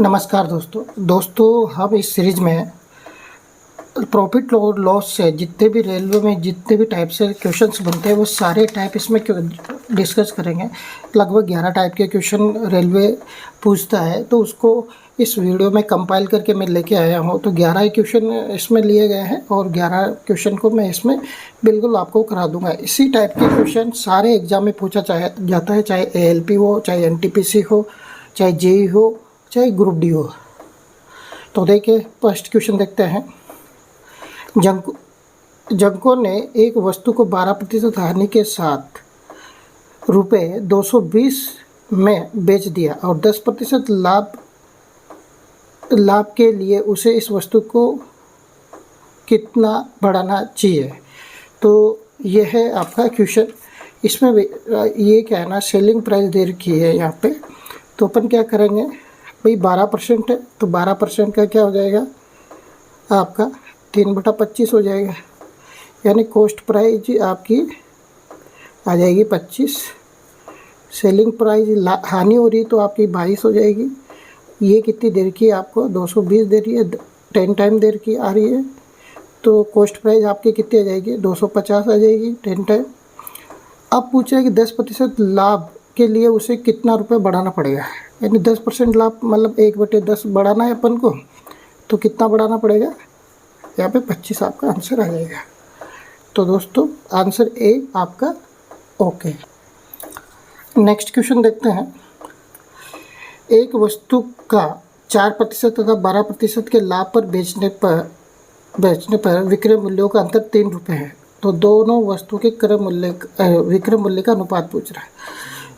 नमस्कार दोस्तों हम इस सीरीज में प्रॉफिट और लॉस से जितने भी रेलवे में जितने भी टाइप से क्वेश्चंस बनते हैं वो सारे टाइप इसमें डिस्कस करेंगे। लगभग 11 टाइप के क्वेश्चन रेलवे पूछता है, तो उसको इस वीडियो में कंपाइल करके मैं लेके आया हूँ। तो 11 ही क्वेश्चन इसमें लिए गए हैं और 11 क्वेश्चन को मैं इसमें बिल्कुल आपको करा दूंगा। इसी टाइप के क्वेश्चन सारे एग्जाम में पूछा जाता है, चाहे ALP हो, चाहे NTPC हो, चाहे JEE हो, चाहे ग्रुप डी हो। तो देखिए, फर्स्ट क्वेश्चन देखते हैं। जंको ने एक वस्तु को 12% हानि के साथ रुपये 220 में बेच दिया और 10% लाभ के लिए उसे इस वस्तु को कितना बढ़ाना चाहिए। तो यह है आपका क्वेश्चन। इसमें ये क्या है ना, सेलिंग प्राइस दे रखी है यहाँ पे। तो अपन क्या करेंगे भाई, 12% है तो 12% का क्या हो जाएगा आपका 3/25 हो जाएगा, यानी कॉस्ट प्राइस आपकी आ जाएगी 25। सेलिंग प्राइस हानि हो रही तो आपकी 22 हो जाएगी। ये कितनी देर की आपको 220 दे रही है, 10 टाइम देर की आ रही है, तो कॉस्ट प्राइस आपकी कितनी आ जाएगी 250 आ जाएगी 10 टाइम। अब पूछ रहे हैं कि 10% लाभ के लिए उसे कितना रुपए बढ़ाना पड़ेगा, यानी 10% लाभ मतलब 1/10 बढ़ाना है अपन को, तो कितना बढ़ाना पड़ेगा, यहाँ पे 25 आपका आंसर आ जाएगा। तो दोस्तों आंसर ए आपका ओके। नेक्स्ट क्वेश्चन देखते हैं। एक वस्तु का 4% तथा 12% के लाभ पर बेचने पर विक्रय मूल्यों का अंतर 3 रुपये है। तो दोनों वस्तु के विक्रय मूल्य का अनुपात पूछ रहा है।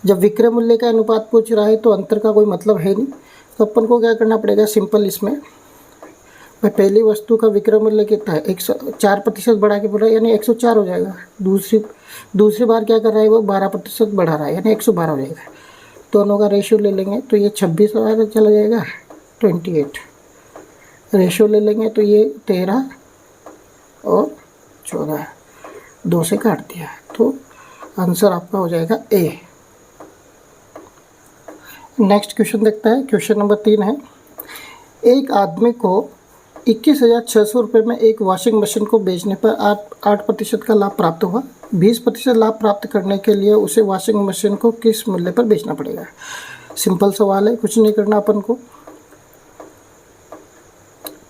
जब विक्रय मूल्य का अनुपात पूछ रहा है तो अंतर का कोई मतलब है नहीं, तो अपन को क्या करना पड़ेगा, सिंपल इसमें पहली वस्तु का विक्रय मूल्य कितना है 4% बढ़ा के बोल रहा है, यानी 104 हो जाएगा। दूसरी बार क्या कर रहा है वो 12% बढ़ा रहा है, यानी 112 हो जाएगा। दोनों का रेशियो ले लेंगे तो ये 26 चला जाएगा, 28 रेशियो ले लेंगे तो ये 13 और 14, 2 से काट दिया, तो आंसर आपका हो जाएगा ए। नेक्स्ट क्वेश्चन देखते हैं। क्वेश्चन नंबर 3 है। एक आदमी को 21,600 रुपये में एक वॉशिंग मशीन को बेचने पर 8% का लाभ प्राप्त हुआ। 20% लाभ प्राप्त करने के लिए उसे वॉशिंग मशीन को किस मूल्य पर बेचना पड़ेगा। सिंपल सवाल है, कुछ नहीं करना अपन को।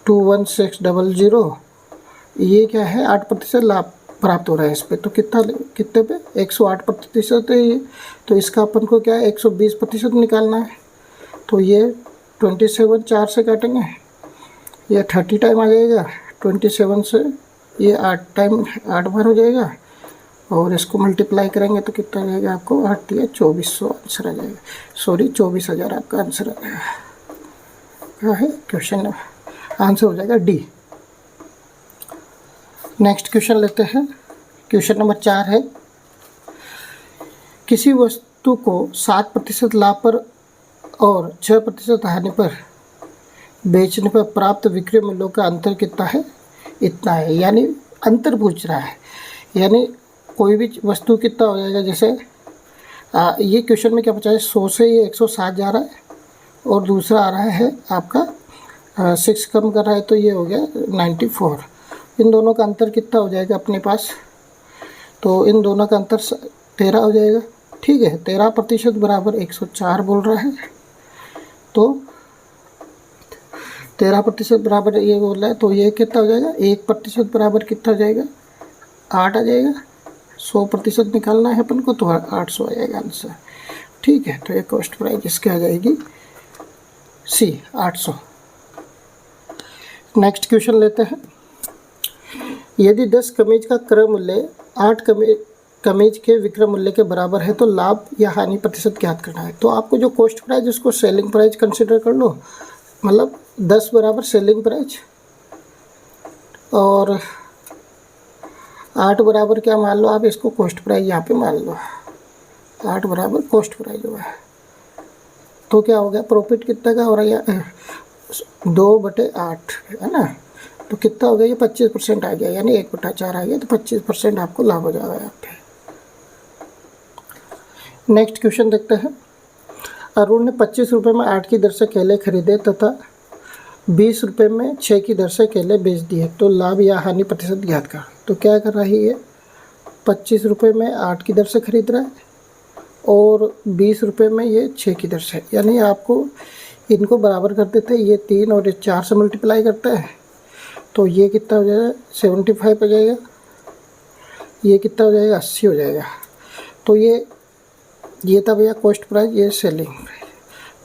21600, ये क्या है 8% लाभ प्राप्त हो रहा है इस पर, तो कितने पे 108% है ये, तो इसका अपन को क्या है 120% निकालना है। तो ये 27 4 से काटेंगे, ये 30 टाइम आ जाएगा। 27 से ये 8 बार हो जाएगा, और इसको मल्टीप्लाई करेंगे तो कितना आ जाएगा आपको 8 या 2400 आंसर आ जाएगा। सॉरी 24,000 आपका आंसर आ जाएगा। क्या है क्वेश्चन, आंसर हो जाएगा डी। नेक्स्ट क्वेश्चन लेते हैं। क्वेश्चन नंबर 4 है। किसी वस्तु को 7% लाभ पर और 6% हानि पर बेचने पर प्राप्त विक्रय मूल्यों का अंतर कितना है, इतना है, यानी अंतर पूछ रहा है, यानी कोई भी वस्तु कितना हो जाएगा। जैसे ये क्वेश्चन में क्या पूछा है, 100 से ये 160 जा रहा है और दूसरा आ रहा है आपका 6 कम कर रहा है, तो ये हो गया 94। इन दोनों का अंतर कितना हो जाएगा अपने पास, तो इन दोनों का अंतर 13 हो जाएगा। ठीक है, 13% बराबर 104 बोल रहा है, तो 13% बराबर ये बोल रहा है, तो ये कितना हो जाएगा 1% बराबर कितना हो जाएगा 8 आ जाएगा। 100% निकालना है अपन को, तो 800 आ जाएगा आंसर। ठीक है, तो ये कॉस्ट प्राइस इसकी आ जाएगी सी 800। नेक्स्ट क्वेश्चन लेते हैं। यदि 10 कमीज का क्रय मूल्य 8 कमीज के विक्रय मूल्य के बराबर है तो लाभ या हानि प्रतिशत ज्ञात करना है। तो आपको जो कॉस्ट प्राइस उसको सेलिंग प्राइस कंसिडर कर लो, मतलब 10 बराबर सेलिंग प्राइस और 8 बराबर क्या मान लो आप, इसको कॉस्ट प्राइस यहाँ पे मान लो। 8 बराबर कॉस्ट प्राइस हुआ है, तो क्या हो गया प्रॉफिट कितना का हो रहा है 2/8 है ना, तो कितना हो गया ये 25% आ गया, यानी 1/4 आ गया, तो 25% आपको लाभ हो जाएगा यहाँ पे। नेक्स्ट क्वेश्चन देखते हैं। अरुण ने 25 रुपये में 8 की दर से केले खरीदे तथा 20 रुपये में 6 की दर से केले बेच दिए, तो लाभ या हानि प्रतिशत ज्ञात कर। तो क्या कर रहा है ये, 25 रुपये में 8 की दर से खरीद रहा है और 20 रुपये में ये 6 की दर से, यानी आपको इनको बराबर कर देते हैं, ये 3 और ये 4 से मल्टीप्लाई करता है, तो ये कितना हो जाएगा 75 हो जाएगा, ये कितना हो जाएगा 80 हो जाएगा। तो ये था भैया कॉस्ट प्राइस, ये सेलिंग प्राइस।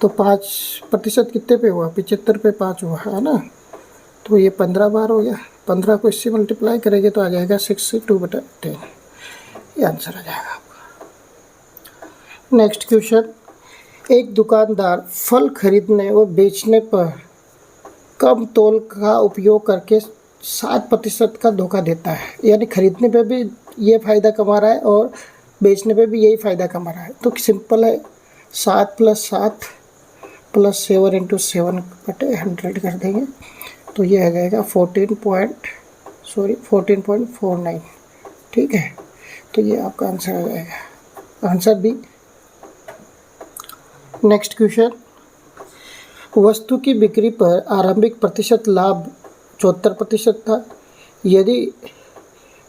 तो 5% कितने पे हुआ, 75 पे 5 हुआ है ना, तो ये 15 बार हो गया, 15 को इससे मल्टीप्लाई करेंगे तो आ जाएगा 62/10, ये आंसर आ जाएगा आपका। नेक्स्ट क्वेश्चन, एक दुकानदार फल खरीदने व बेचने पर कम तौल का उपयोग करके 7% का धोखा देता है, यानी खरीदने पे भी ये फ़ायदा कमा रहा है और बेचने पे भी यही फ़ायदा कमा रहा है। तो सिंपल है, 7 + 7 + 7 × 7/100 कर देंगे, तो ये आ जाएगा 14.49, ठीक है। तो ये आपका आंसर आ जाएगा, आंसर बी। नेक्स्ट क्वेश्चन, वस्तु की बिक्री पर आरंभिक प्रतिशत लाभ 74% था। यदि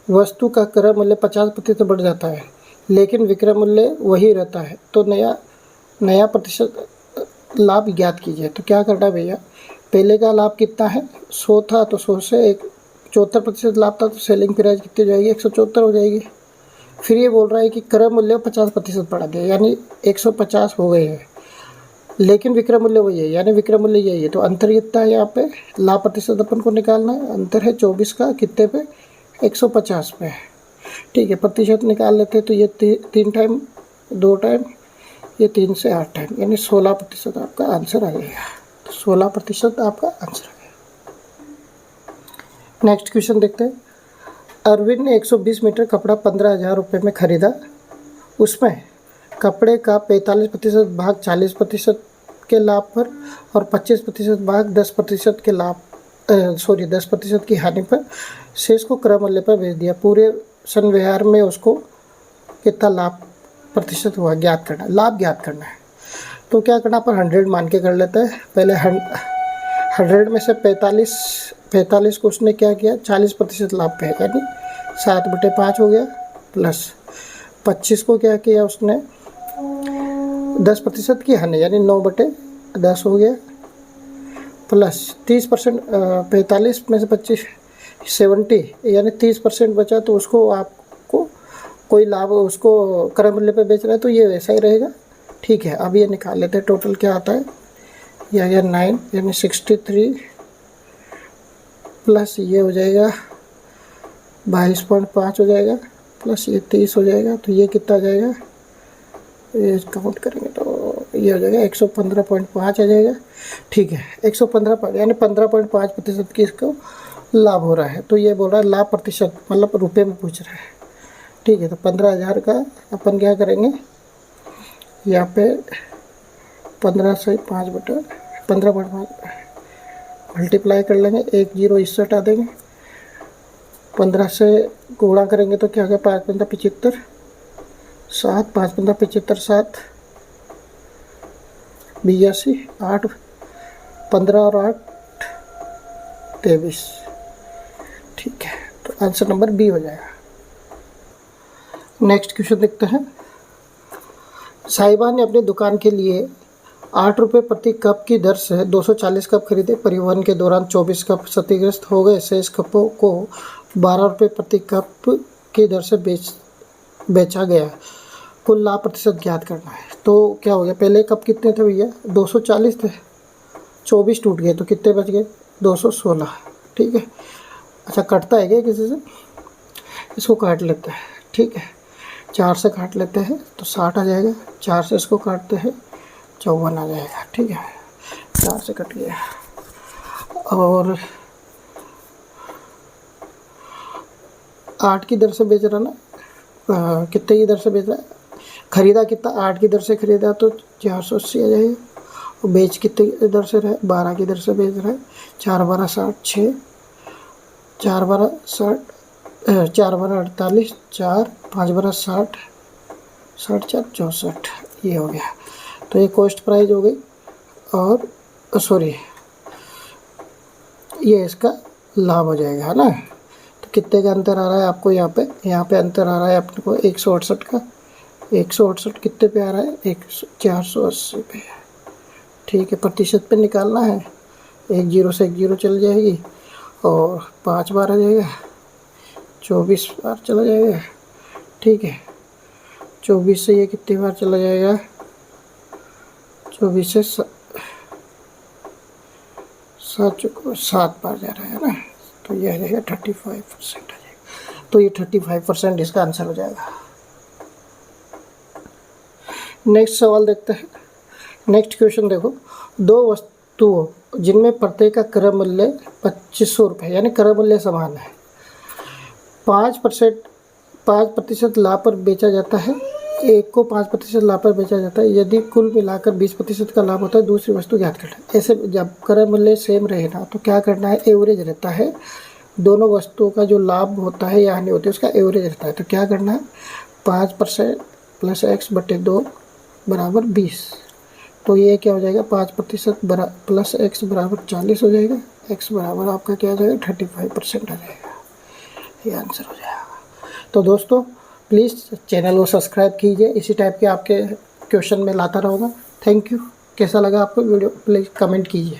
वस्तु का क्रय मूल्य 50% बढ़ जाता है लेकिन विक्रय मूल्य वही रहता है, तो नया प्रतिशत लाभ ज्ञात कीजिए। तो क्या करना है भैया, पहले का लाभ कितना है, 100 था, तो 100 से 74% लाभ था, तो सेलिंग प्राइस कितनी हो जाएगी, 174 हो जाएगी। फिर ये बोल रहा है कि क्रय मूल्य 50% बढ़ा दिया, यानी 150 हो गए हैं, लेकिन विक्रय मूल्य वही है, यानी विक्रय मूल्य यही है। तो अंतर कितना है यहाँ पे, लाभ प्रतिशत अपन को निकालना है, अंतर है 24 का कितने पे, 150 पे, ठीक है। प्रतिशत निकाल लेते हैं, तो ये 3 टाइम 2 टाइम, ये 3 से 8 टाइम, यानी 16% आपका आंसर आ जाएगा। तो 16% आपका आंसर आ गया। नेक्स्ट क्वेश्चन देखते हैं, अरविंद ने 120 मीटर कपड़ा 15,000 रुपये में खरीदा, उसमें कपड़े का 45% भाग 40% के लाभ पर और 25% भाग 10% के लाभ 10% की हानि पर शेष को क्रय मूल्य पर बेच दिया। पूरे संव्यवहार में उसको कितना लाभ प्रतिशत हुआ ज्ञात करना, लाभ ज्ञात करना है। तो क्या करना, पर 100 मान के कर लेते हैं। पहले 100 में से 45 को उसने क्या किया, 40% लाभ पे है, यानी 7/5 हो गया, प्लस 25 को क्या किया उसने 10% की हानि, यानी 9/10 हो गया, प्लस 30%, 45 में से 25 70, यानी 30% बचा, तो उसको आपको कोई लाभ, उसको क्रय मूल्य पे बेच रहा है, तो ये वैसा ही रहेगा, ठीक है। अब ये निकाल लेते हैं, टोटल क्या आता है, यह 9, यानी 63 प्लस ये हो जाएगा 22.5 हो जाएगा, प्लस ये 30 हो जाएगा, तो ये कितना आ जाएगा, ये काउंट करेंगे तो ये हो जाएगा 115.5 आ जाएगा, ठीक है। 115 यानी 15.5% की इसको लाभ हो रहा है। तो ये बोल रहा है लाभ प्रतिशत, मतलब रुपए में पूछ रहा है, ठीक है। तो 15,000 का अपन क्या करेंगे, यहाँ पे 15 से 15.5 मल्टीप्लाई कर लेंगे, 1 0 इससे हटा देंगे, 15 से गुणा करेंगे तो क्या होगा, 5 × 75, 7, 5 × 75, 7, 82, 8, 15 और 8 23, ठीक है। तो आंसर नंबर बी हो जाएगा। नेक्स्ट क्वेश्चन देखते हैं, साहिबा ने अपनी दुकान के लिए 8 रुपये प्रति कप की दर से 240 कप खरीदे। परिवहन के दौरान 24 कप क्षतिग्रस्त हो गए। शेष कपों को 12 रुपये प्रति कप की दर से बेचा गया। कुल लाभ प्रतिशत ज्ञात करना है। तो क्या हो गया, पहले कप कितने थे भैया, 240 थे, 24 टूट गए, तो कितने बच गए, 216, ठीक है। अच्छा, कटता है क्या किसी से, इसको काट लेते हैं, ठीक है। 4 से काट लेते हैं तो 60 आ जाएगा, 4 से इसको काटते हैं 54 आ जाएगा, ठीक है। 4 से कट गया। और 8 की दर से बेच रहा ना, कितने की दर से बेच रहा है, खरीदा कितना, 8 की दर से खरीदा तो 480 आ जाएगा। और बेच कितने दर से रहा है, 12 की दर से बेच रहा है। 4 12 60, 6 4 12 60, 4 12 48, 4 5 12 60, 60 4 64, ये हो गया। तो ये कॉस्ट प्राइस हो गई, और सॉरी ये इसका लाभ हो जाएगा, है ना। तो कितने का अंतर आ रहा है आपको यहाँ पे अंतर आ रहा है अपने को 168 का। 168 कितने पे आ रहा है, 480 पे। ठीक है, प्रतिशत पे निकालना है। 1 0 से 1 0 चल जाएगी, और 5 बार आ जाएगा, 24 बार चला जाएगा। ठीक है, 24 से ये कितनी बार चला जाएगा, 24 से 7 बार जा रहा है ना। तो ये आ जाएगा 35% आ जाएगा। तो ये 35% इसका आंसर हो जाएगा। नेक्स्ट सवाल देखते हैं। नेक्स्ट क्वेश्चन देखो, 2 वस्तुओं जिनमें प्रत्येक का क्रय मूल्य 2500 रुपये, यानी क्रय मूल्य समान है, 5% लाभ पर बेचा जाता है। एक को 5% लाभ पर बेचा जाता है। यदि कुल मिलाकर 20% का लाभ होता है, दूसरी वस्तु ज्ञात करना। ऐसे जब क्रय मूल्य सेम रहे ना, तो क्या करना है, एवरेज रहता है। दोनों वस्तुओं का जो लाभ होता है या हानि होती है उसका एवरेज रहता है। तो क्या करना है, 5% प्लस x बटे 2 बराबर 20। तो ये क्या हो जाएगा, 5% प्लस x बराबर 40 हो जाएगा। x बराबर आपका क्या हो जाएगा, 35% आ जाएगा। ये आंसर हो जाएगा। तो दोस्तों प्लीज़ चैनल को सब्सक्राइब कीजिए, इसी टाइप के आपके क्वेश्चन में लाता रहूँगा। Thank you. कैसा लगा आपको वीडियो, प्लीज़ कमेंट कीजिए।